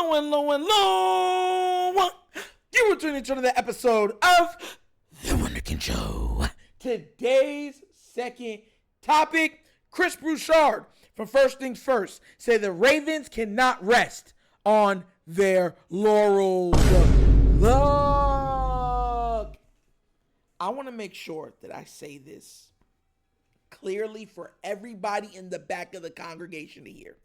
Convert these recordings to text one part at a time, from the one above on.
Hello. You are tuning into another episode of The WunderkindShow. Today's second topic, Chris Broussard from First Things First say the Ravens cannot rest on their laurels. Look, I want to make sure that I say this clearly for everybody in the back of the congregation to hear.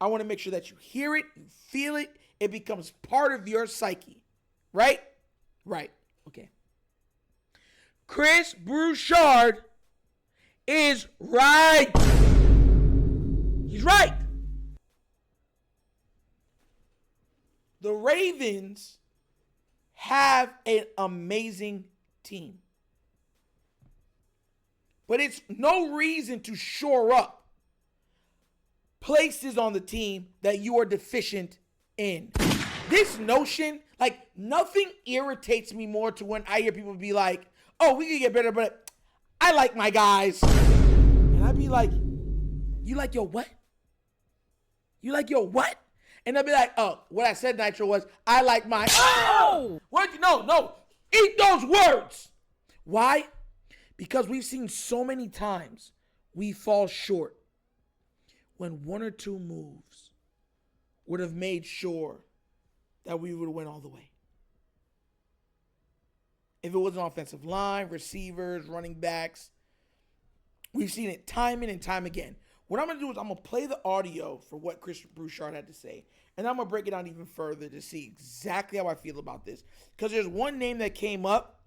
I want to make sure that you hear it, you feel it, it becomes part of your psyche. Right? Right. Okay. Chris Broussard is right. He's right. The Ravens have an amazing team. But it's no reason to shore up places on the team that you are deficient in. This notion, like, nothing irritates me more to when I hear people be like, oh, we can get better, but I like my guys. And I'd be like, you like your what? You like your what? And I'd be like, oh, what I said, Nitro, was, I like my, oh! What? No. Eat those words. Why? Because we've seen so many times we fall short when one or two moves would have made sure that we would win all the way. If it was an offensive line, receivers, running backs, we've seen it time in and time again. What I'm going to do is I'm going to play the audio for what Chris Broussard had to say, and I'm going to break it down even further to see exactly how I feel about this. Because there's one name that came up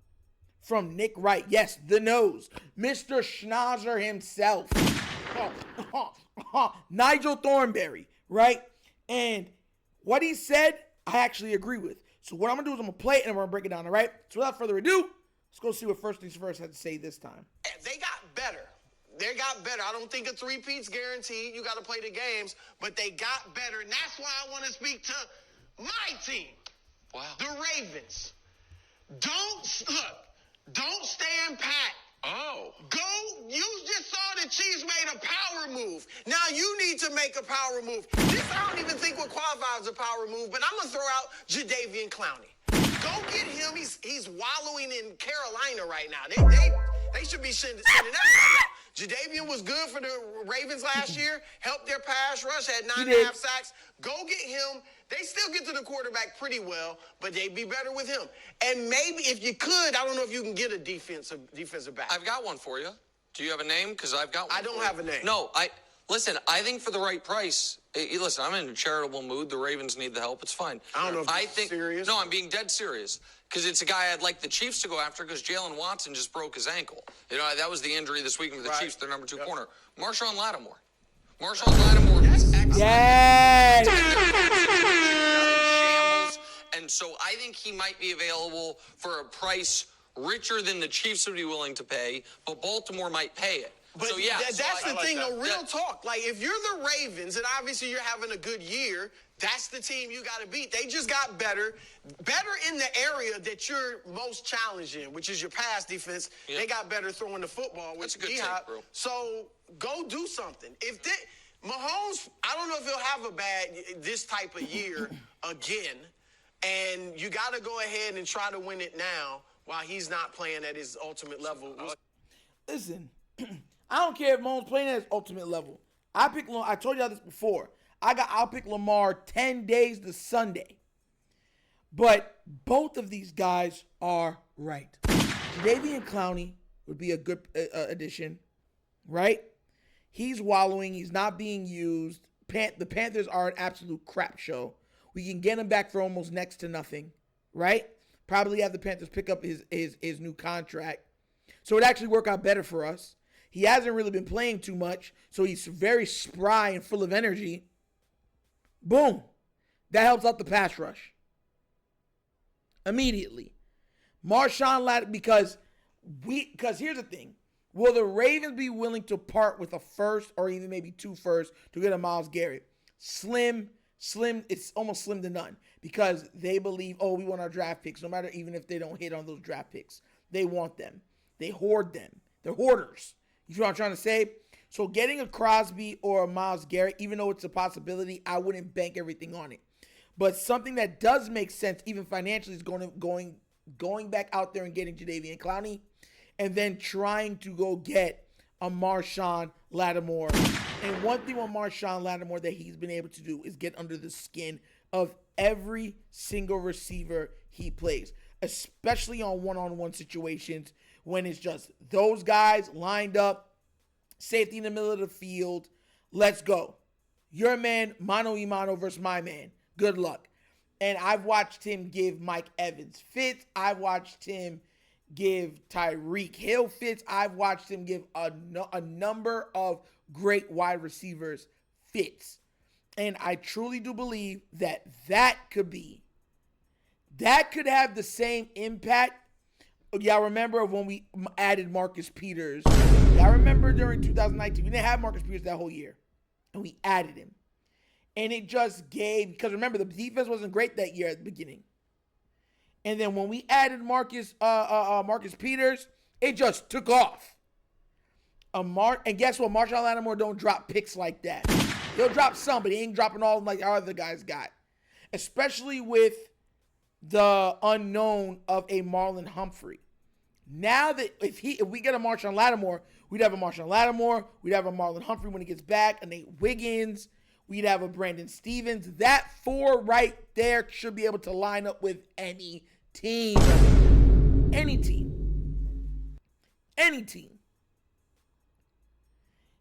from Nick Wright. Yes, the nose. Mr. Schnauzer himself. Nigel Thornberry, right? And what he said, I actually agree with. So what I'm going to do is I'm going to play it and I'm going to break it down, all right? So without further ado, let's go see what First Things First had to say this time. They got better. They got better. I don't think a three-peat's guaranteed. You got to play the games, but they got better. And that's why I want to speak to my team. Wow. The Ravens. Don't stand pat. Oh. You just saw the Chiefs made a power move. Now you need to make a power move. This, I don't even think would qualify as a power move, but I'm going to throw out Jadeveon Clowney. Go get him. He's wallowing in Carolina right now. They should be sending everybody out. Jadeveon was good for the Ravens last year, helped their pass rush, had 9.5 sacks. Go get him. They still get to the quarterback pretty well, but they'd be better with him. And maybe if you could, I don't know if you can get a defensive back. I've got one for you. Do you have a name? Because I've got one. I don't have a name. No, listen, I think for the right price, listen, I'm in a charitable mood. The Ravens need the help. It's fine. I don't know if you're serious. No, I'm being dead serious. Because it's a guy I'd like the Chiefs to go after because Jalen Watson just broke his ankle. You know, that was the injury this week with the Chiefs, their number 2 corner. Marshawn Lattimore is excellent. Yes. And so I think he might be available for a price richer than the Chiefs would be willing to pay, but Baltimore might pay it. But so, yeah, that's the thing, though, real talk. Like, if you're the Ravens, and obviously you're having a good year, that's the team you got to beat. They just got better in the area that you're most challenged in, which is your pass defense. Yeah. They got better throwing the football with D-Hop. Bro. So go do something. Mahomes, I don't know if he'll have this type of year again, and you got to go ahead and try to win it now while he's not playing at his ultimate level. Listen, I don't care if Mahomes playing at his ultimate level. I told y'all this before. I'll pick Lamar 10 days to Sunday. But both of these guys are right. Jadeveon Clowney would be a good addition, right? He's wallowing. He's not being used. The Panthers are an absolute crap show. We can get him back for almost next to nothing, right? Probably have the Panthers pick up his new contract. So it'd actually work out better for us. He hasn't really been playing too much, so he's very spry and full of energy. Boom. That helps out the pass rush. Immediately. Marshawn Lattimore, because here's the thing. Will the Ravens be willing to part with a first or even maybe 2 firsts to get a Myles Garrett? Slim, it's almost slim to none because they believe, we want our draft picks, no matter even if they don't hit on those draft picks. They want them. They hoard them. They're hoarders. You know what I'm trying to say? So getting a Crosby or a Myles Garrett, even though it's a possibility, I wouldn't bank everything on it. But something that does make sense, even financially, is going back out there and getting Jadeveon Clowney, and then trying to go get a Marshon Lattimore. And one thing with Marshon Lattimore that he's been able to do is get under the skin of every single receiver he plays, especially on one-on-one situations when it's just those guys lined up, safety in the middle of the field. Let's go. Your man, mano y mano versus my man. Good luck. And I've watched him give Mike Evans fits. I've watched him give Tyreek Hill fits. I've watched him give a number of great wide receivers fits. And I truly do believe that could have the same impact. Y'all remember when we added Marcus Peters? Y'all remember during 2019, we didn't have Marcus Peters that whole year. And we added him. And it just gave, because remember, the defense wasn't great that year at the beginning. And then when we added Marcus Peters, it just took off. And guess what? Marshon Lattimore don't drop picks like that. He'll drop some, but he ain't dropping all of them like our other guys got. Especially with the unknown of a Marlon Humphrey. Now that if we get a Marshon Lattimore, we'd have a Marshon Lattimore, we'd have a Marlon Humphrey when he gets back, a Nate Wiggins, we'd have a Brandon Stevens. That four right there should be able to line up with any team. Any team. Any team.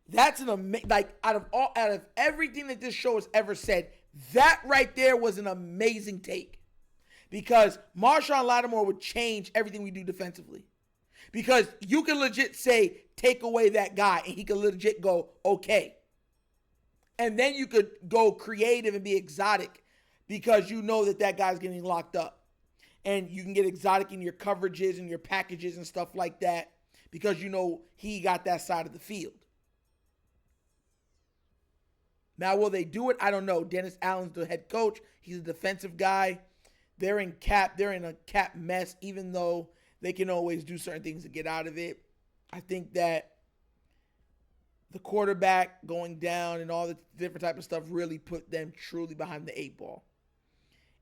That's out of everything that this show has ever said, that right there was an amazing take. Because Marshon Lattimore would change everything we do defensively. Because you can legit say, take away that guy, and he can legit go, okay. And then you could go creative and be exotic because you know that guy's getting locked up. And you can get exotic in your coverages and your packages and stuff like that because you know he got that side of the field. Now, will they do it? I don't know. Dennis Allen's the head coach. He's a defensive guy. They're in a cap mess, even though they can always do certain things to get out of it. I think that the quarterback going down and all the different type of stuff really put them truly behind the 8 ball.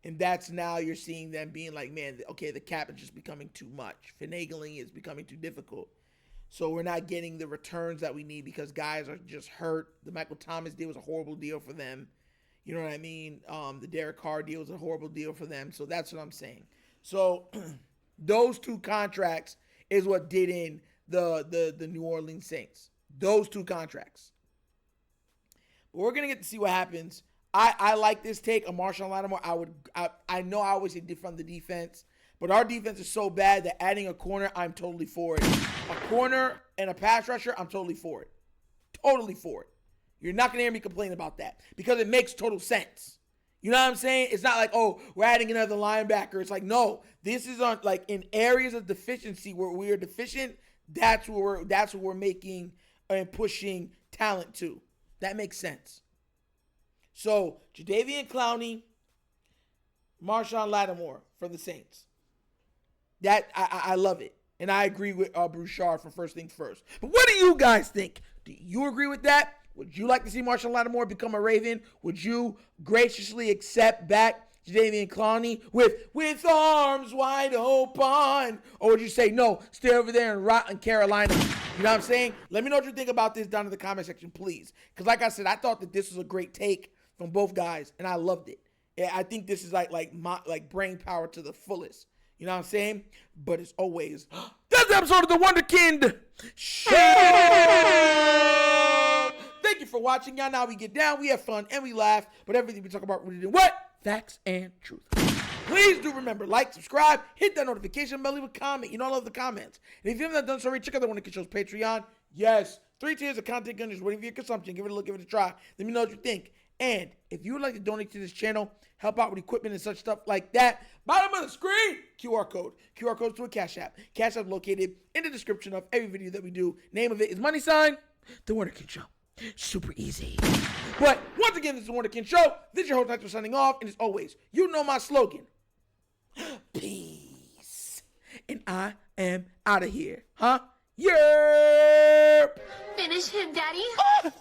And that's now you're seeing them being like, man, okay, the cap is just becoming too much. Finagling is becoming too difficult. So we're not getting the returns that we need because guys are just hurt. The Michael Thomas deal was a horrible deal for them. You know what I mean? The Derek Carr deal was a horrible deal for them. So that's what I'm saying. So those two contracts is what did in the New Orleans Saints. Those two contracts. But we're going to get to see what happens. I like this take of Marshon Lattimore. I know I always say defund the defense. But our defense is so bad that adding a corner, I'm totally for it. A corner and a pass rusher, I'm totally for it. Totally for it. You're not going to hear me complain about that because it makes total sense. You know what I'm saying? It's not like, oh, we're adding another linebacker. It's like, no, this is on like in areas of deficiency where we are deficient. That's where we're making and pushing talent to. That makes sense. So Jadeveon Clowney, Marshon Lattimore for the Saints. That I love it. And I agree with Broussard for first things first. But what do you guys think? Do you agree with that? Would you like to see Marshon Lattimore become a Raven? Would you graciously accept back Jadeveon Clowney with arms wide open? Or would you say, no, stay over there and rot in Carolina? You know what I'm saying? Let me know what you think about this down in the comment section, please. Because like I said, I thought that this was a great take from both guys, and I loved it. Yeah, I think this is like brain power to the fullest. You know what I'm saying? But as always, that's the episode of the Wunderkind Show. Thank you for watching. Y'all know we get down, we have fun, and we laugh. But everything we talk about rooted in what? Facts and truth. Please do remember, like, subscribe, hit that notification bell, leave a comment. You know I love the comments. And if you haven't done so already, check out the Wunderkind Show's Patreon. Yes, 3 tiers of content just waiting for your consumption. Give it a look, give it a try. Let me know what you think. And if you would like to donate to this channel, help out with equipment and such stuff like that, bottom of the screen, QR code. QR code to a Cash App. Cash App located in the description of every video that we do. Name of it is $, The Wunderkind Show. Super easy. But once again, this is The Wunderkind Show. This is your host, Nitro, signing off. And as always, you know my slogan. Peace. And I am out of here. Huh? Yerp. Finish him, Daddy. Ah!